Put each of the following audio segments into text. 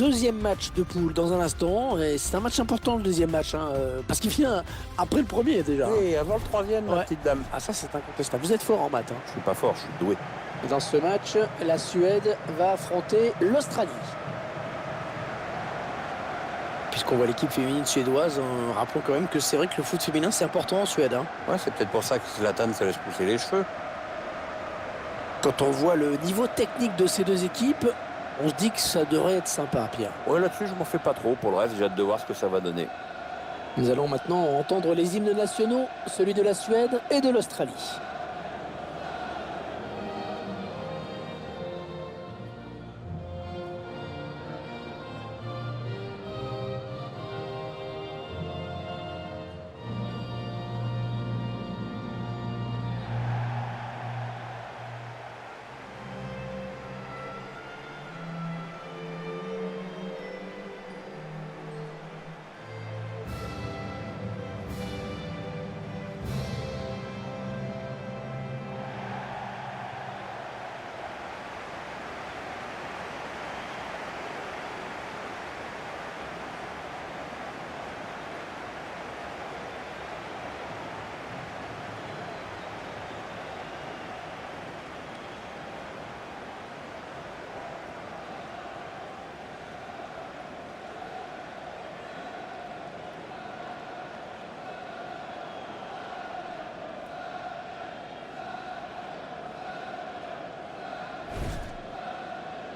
deuxième match de poule dans un instant. Et c'est un match important, le deuxième match, hein, parce qu'il vient après le premier déjà. Oui, avant le troisième, ma Ouais. petite dame. Ah, ça, c'est incontestable. Vous êtes fort en maths. Hein. Je suis pas fort, je suis doué. Dans ce match, la Suède va affronter l'Australie. Puisqu'on voit l'équipe féminine suédoise, rappelons quand même que c'est vrai que le foot féminin, c'est important en Suède. Hein. Ouais, c'est peut-être pour ça que Zlatan se laisse pousser les cheveux. Quand on voit le niveau technique de ces deux équipes, on se dit que ça devrait être sympa, Pierre. Ouais, là-dessus, je m'en fais pas trop. Pour le reste, j'ai hâte de voir ce que ça va donner. Nous allons maintenant entendre les hymnes nationaux, celui de la Suède et de l'Australie.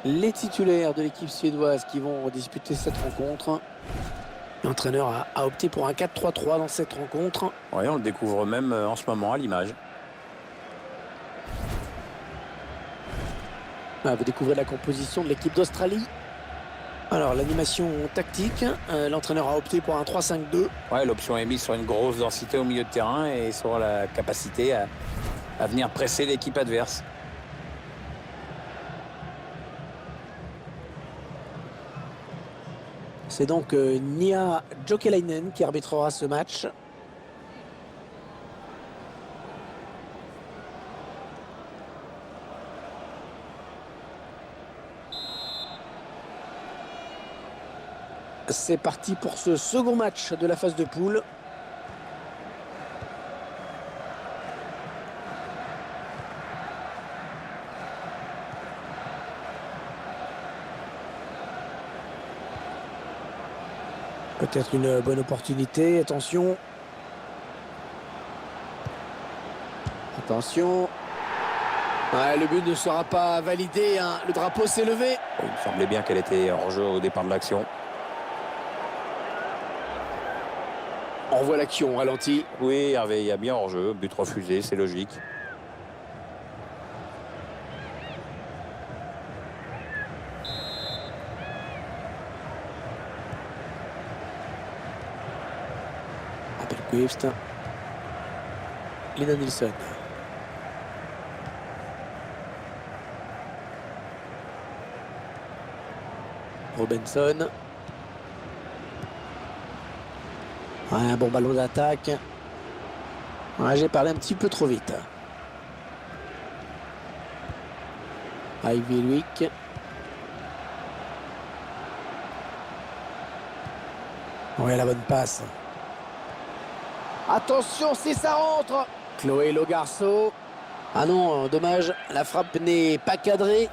Les titulaires de l'équipe suédoise qui vont disputer cette rencontre. L'entraîneur a opté pour un 4-3-3 dans cette rencontre. Ouais, on le découvre même en ce moment à l'image. Vous découvrez la composition de l'équipe d'Australie. Alors, l'animation tactique, l'entraîneur a opté pour un 3-5-2. Ouais, l'option est mise sur une grosse densité au milieu de terrain et sur la capacité à venir presser l'équipe adverse. C'est donc Nia Jokelainen qui arbitrera ce match. C'est parti pour ce second match de la phase de poule. Peut-être une bonne opportunité. Attention. Attention. Ouais, le but ne sera pas validé. Hein. Le drapeau s'est levé. Il me semblait bien qu'elle était hors jeu au départ de l'action. On voit l'action au ralenti. Oui, Hervé, il y a bien hors jeu. But refusé, c'est logique. Appelquist. Lina Nilsson. Robinson. Ouais, un bon ballon d'attaque. Ouais, j'ai parlé un petit peu trop vite. Ivy Luik. Ouais, la bonne passe. Attention si ça rentre. Chloé Logarceau. Ah non, dommage, la frappe n'est pas cadrée.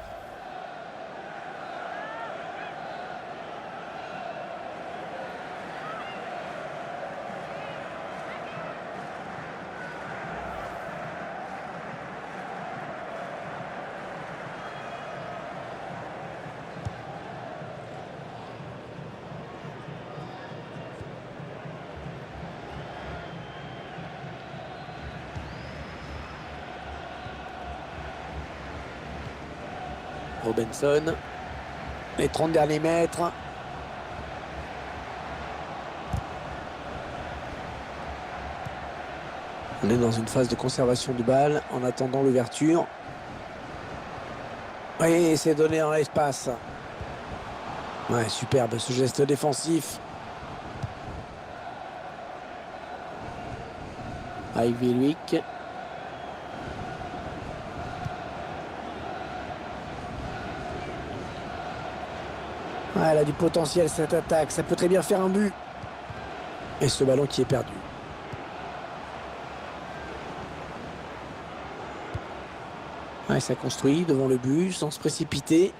Robinson. Les 30 derniers mètres. On est dans une phase de conservation du bal en attendant l'ouverture. Oui, c'est donné dans l'espace. Ouais, superbe ce geste défensif. Ivy Luik. Ouais, elle a du potentiel cette attaque, ça peut très bien faire un but. Et ce ballon qui est perdu. Ouais, ça construit devant le but sans se précipiter.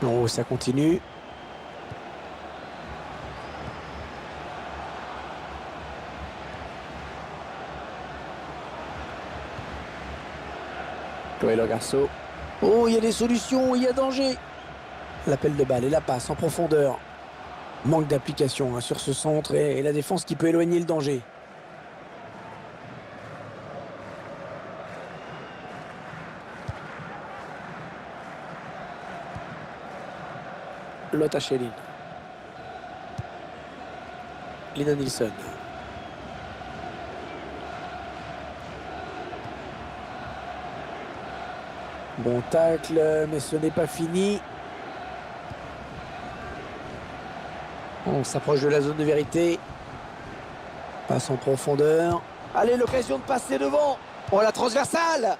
Oh, ça continue. Joël Garceau. Oh, il y a des solutions, il y a danger. L'appel de balle et la passe en profondeur. Manque d'application hein, sur ce centre et la défense qui peut éloigner le danger. Lotta Schelin. Lina Nilsson. Bon tacle, mais ce n'est pas fini. On s'approche de la zone de vérité. Passe en profondeur. Allez, l'occasion de passer devant. Oh, la transversale.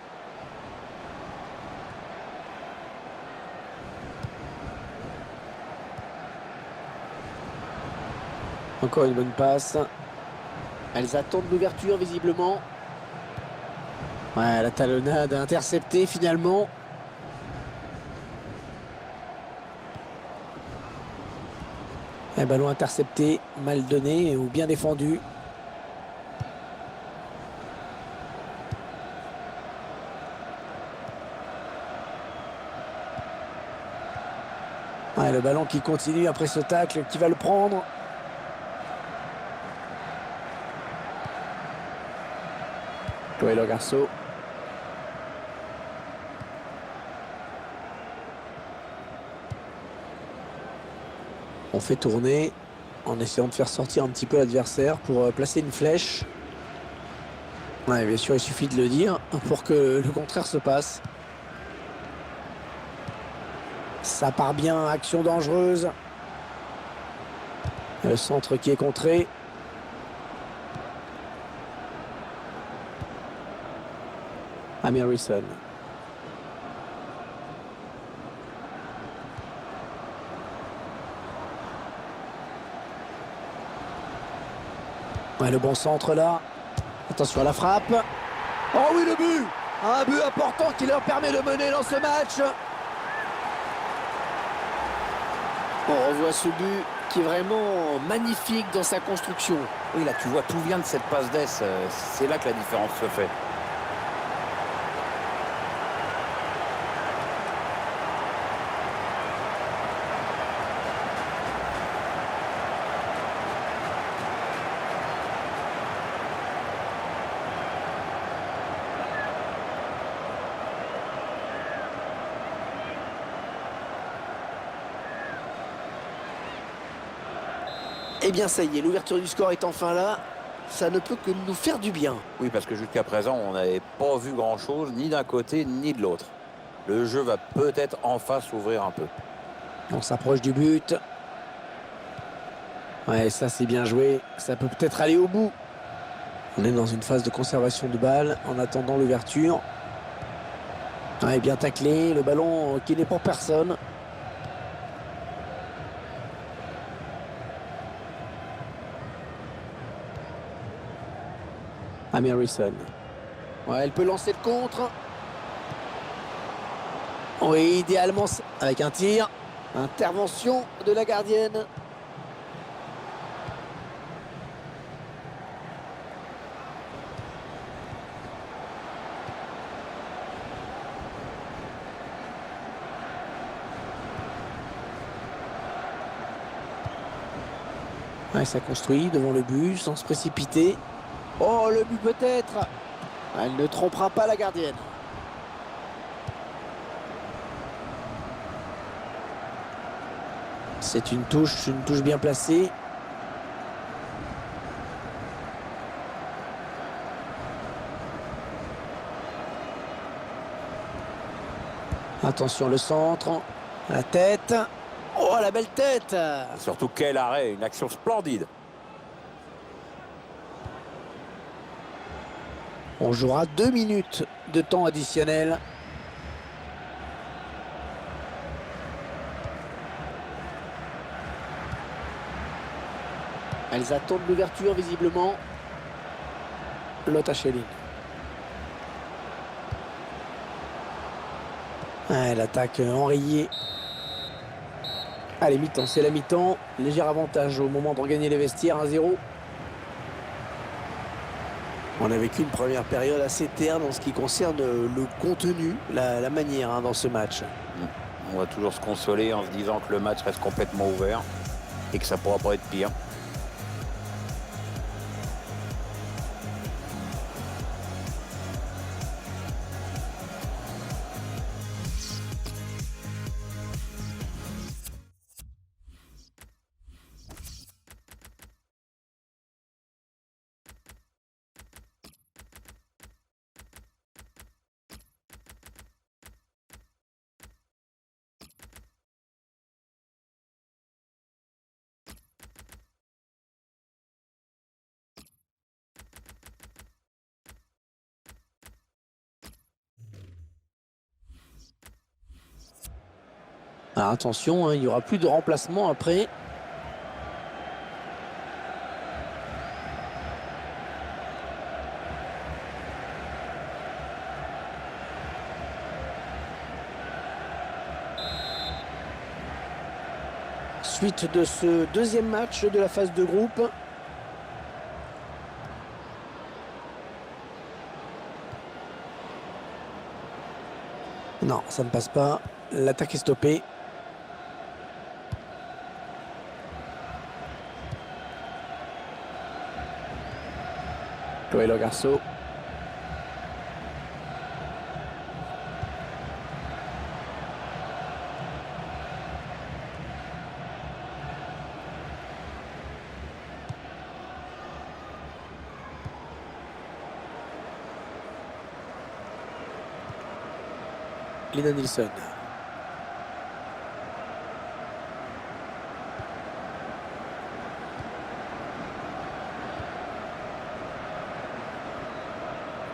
Encore une bonne passe. Elles attendent l'ouverture visiblement. Ouais, la talonnade interceptée finalement. Un ballon intercepté, mal donné ou bien défendu. Ouais, le ballon qui continue après ce tacle, qui va le prendre. Joël Garceau. On fait tourner en essayant de faire sortir un petit peu l'adversaire pour placer une flèche. Ouais, bien sûr, il suffit de le dire pour que le contraire se passe. Ça part bien, action dangereuse. Le centre qui est contré. Amir Risson. Ouais, le bon centre là. Attention à la frappe. Oh oui, le but! Un but important qui leur permet de mener dans ce match. On revoit ce but qui est vraiment magnifique dans sa construction. Oui, là, tu vois, tout vient de cette passe d'ess. C'est là que la différence se fait. Eh bien, ça y est, l'ouverture du score est enfin là. Ça ne peut que nous faire du bien. Oui, parce que jusqu'à présent, on n'avait pas vu grand-chose, ni d'un côté, ni de l'autre. Le jeu va peut-être enfin s'ouvrir un peu. On s'approche du but. Ouais, ça c'est bien joué. Ça peut peut-être aller au bout. On est dans une phase de conservation de balle en attendant l'ouverture. Ouais, bien taclé. Le ballon qui n'est pour personne. Amir Risson. Ouais, elle peut lancer le contre. Oui, idéalement avec un tir. Intervention de la gardienne. Ouais, ça construit devant le but sans se précipiter. Oh, le but peut-être. Elle ne trompera pas la gardienne. C'est une touche bien placée. Attention le centre, la tête. Oh, la belle tête. Et surtout, quel arrêt, une action splendide. On jouera 2 minutes de temps additionnel. Elles attendent l'ouverture visiblement. Lotta Schelling. L'attaque enrayée. Allez, mi-temps, c'est la mi-temps. Léger avantage au moment de regagner les vestiaires, 1-0. On a vécu une première période assez terne en ce qui concerne le contenu, la manière dans ce match. On va toujours se consoler en se disant que le match reste complètement ouvert et que ça pourra pas être pire. Alors attention, il n'y aura plus de remplacement après. Suite de ce deuxième match de la phase de groupe. Non, ça ne passe pas. L'attaque est stoppée. Coelho Garçon. Lina Nilsson.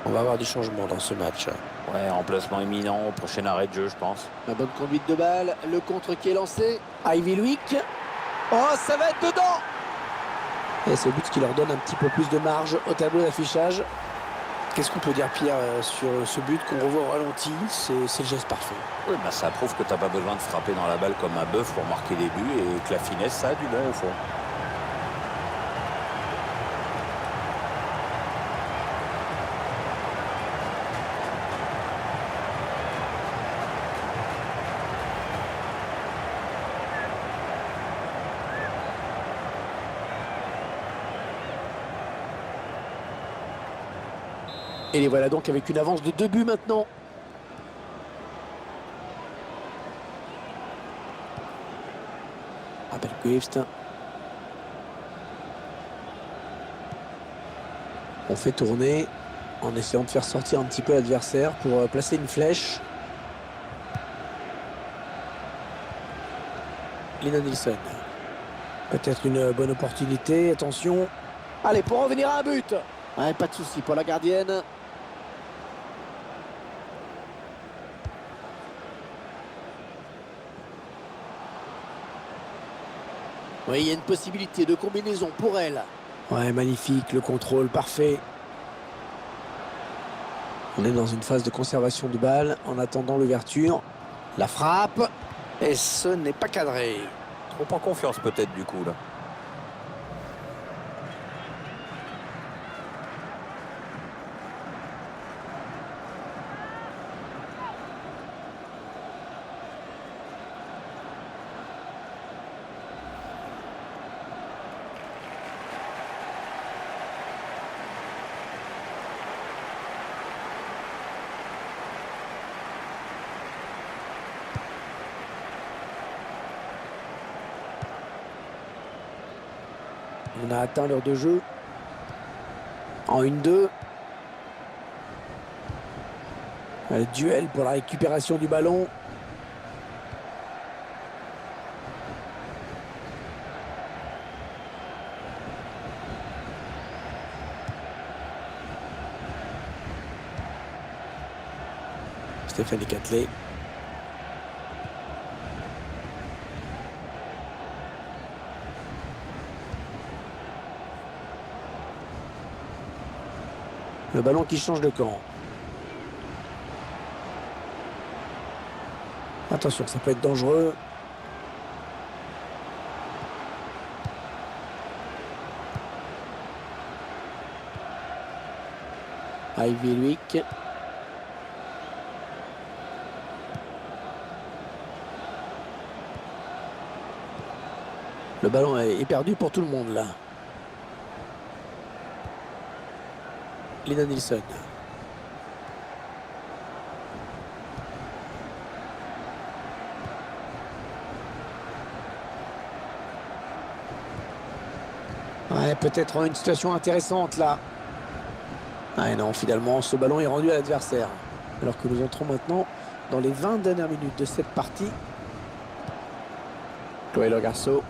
On va avoir du changement dans ce match. Ouais, remplacement imminent au prochain arrêt de jeu, je pense. La bonne conduite de balle, le contre qui est lancé. Ivy Luik. Oh, ça va être dedans! Et c'est le but qui leur donne un petit peu plus de marge au tableau d'affichage. Qu'est-ce qu'on peut dire, Pierre, sur ce but qu'on revoit au ralenti? C'est le geste parfait. Oui, bah ça prouve que tu n'as pas besoin de frapper dans la balle comme un bœuf pour marquer des buts et que la finesse, ça a du bon au fond. Et les voilà donc avec une avance de 2 buts maintenant. Appelquist. On fait tourner en essayant de faire sortir un petit peu l'adversaire pour placer une flèche. Lina Nilsson. Peut-être une bonne opportunité. Attention. Allez, pour revenir à un but. Ouais, pas de souci pour la gardienne. Oui, il y a une possibilité de combinaison pour elle. Ouais, magnifique, le contrôle parfait. On est dans une phase de conservation de balle en attendant l'ouverture. La frappe. Et ce n'est pas cadré. Trop en confiance peut-être du coup là. On a atteint l'heure de jeu. En 1-2. Le duel pour la récupération du ballon. Stéphanie Quetelet. Le ballon qui change de camp. Attention, ça peut être dangereux. Ivy Luick. Le ballon est perdu pour tout le monde là. Lina Nilsson. Ouais, peut-être une situation intéressante là. Ah non, finalement, ce ballon est rendu à l'adversaire. Alors que nous entrons maintenant dans les 20 dernières minutes de cette partie. Chloé Le Garceau.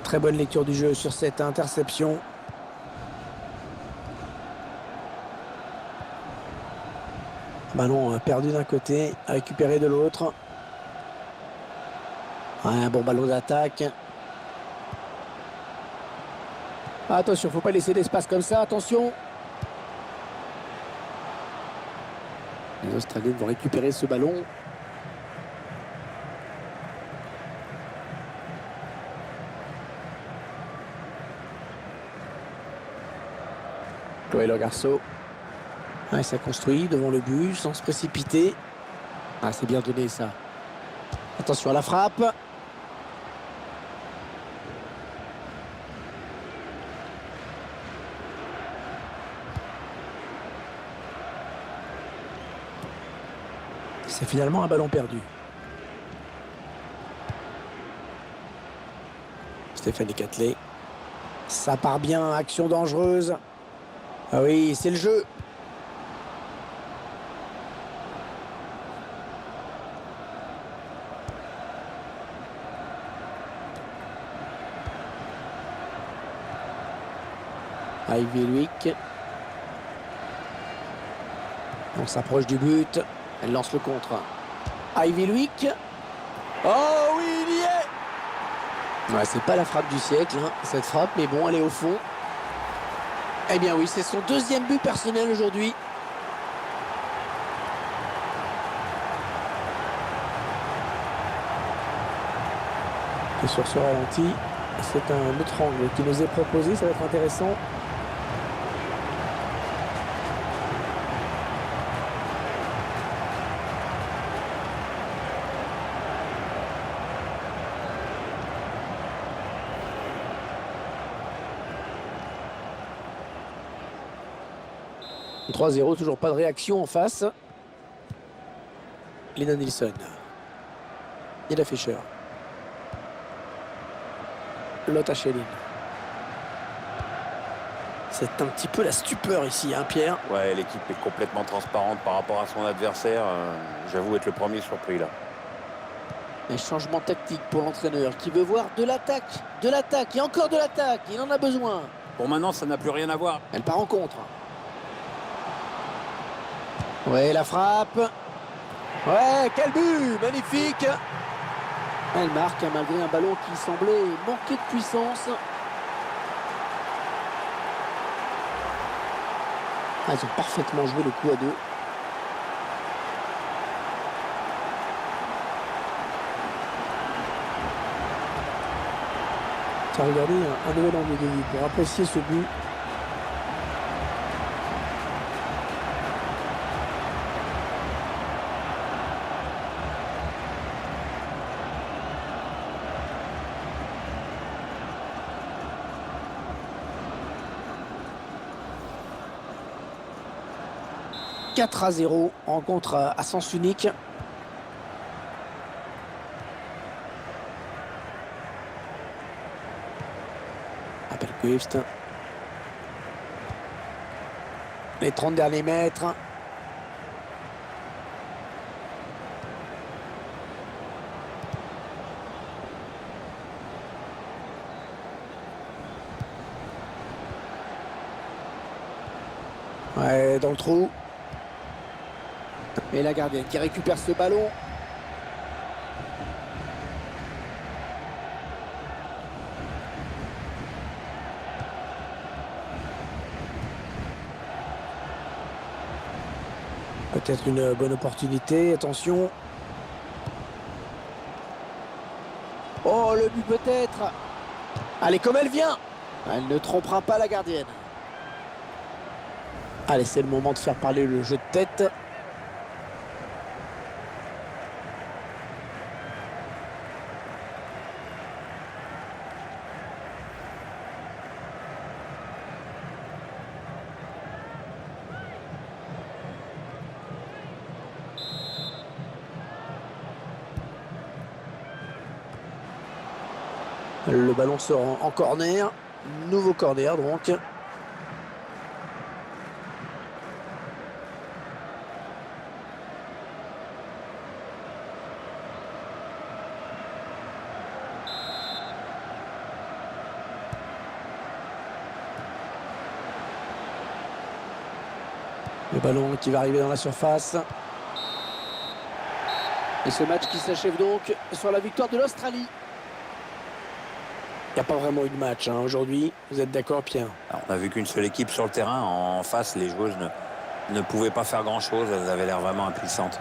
Très bonne lecture du jeu sur cette interception. Ballon perdu d'un côté, récupéré de l'autre. Ouais, un bon ballon d'attaque. Attention, faut pas laisser d'espace comme ça, attention. Les Australiens vont récupérer ce ballon. Chloé Le Garceau. Ouais, ça construit devant le but sans se précipiter. Ah, c'est bien donné ça. Attention à la frappe. C'est finalement un ballon perdu. Stéphanie Catelet. Ça part bien, action dangereuse. Ah oui, c'est le jeu. Ivy Luick. On s'approche du but. Elle lance le contre. Ivy Luick. Oh oui, il y est. Ouais, c'est pas la frappe du siècle, hein, cette frappe, mais bon, elle est au fond. Eh bien oui, c'est son deuxième but personnel aujourd'hui. Et sur ce ralenti, c'est un autre angle qui nous est proposé, ça va être intéressant. « 3-0, toujours pas de réaction en face. » Lina Nilsson. Nina Fischer. Lotta Schelling. C'est un petit peu la stupeur ici, hein, Pierre? Ouais, l'équipe est complètement transparente par rapport à son adversaire. J'avoue être le premier surpris là. Un changement tactique pour l'entraîneur qui veut voir de l'attaque et encore de l'attaque. Il en a besoin. Pour maintenant, ça n'a plus rien à voir. Elle part en contre. Ouais, la frappe. Ouais, quel but! Magnifique! Elle marque malgré un ballon qui semblait manquer de puissance. Ah, ils ont parfaitement joué le coup à deux. Ça a regardé un nouvel angle de vue pour apprécier ce but. « 4-0, rencontre à sens unique. Appelquist. Les 30 derniers mètres. Ouais, dans le trou. Et la gardienne qui récupère ce ballon. Peut-être une bonne opportunité, attention. Oh, le but peut-être. Allez, comme elle vient. Elle ne trompera pas la gardienne. Allez, c'est le moment de faire parler le jeu de tête. Le ballon sort en corner. Nouveau corner donc. Le ballon qui va arriver dans la surface. Et ce match qui s'achève donc sur la victoire de l'Australie. Il n'y a pas vraiment eu de match aujourd'hui. Vous êtes d'accord, Pierre? Alors, on a vu qu'une seule équipe sur le terrain. En face, les joueuses ne pouvaient pas faire grand-chose. Elles avaient l'air vraiment impuissantes.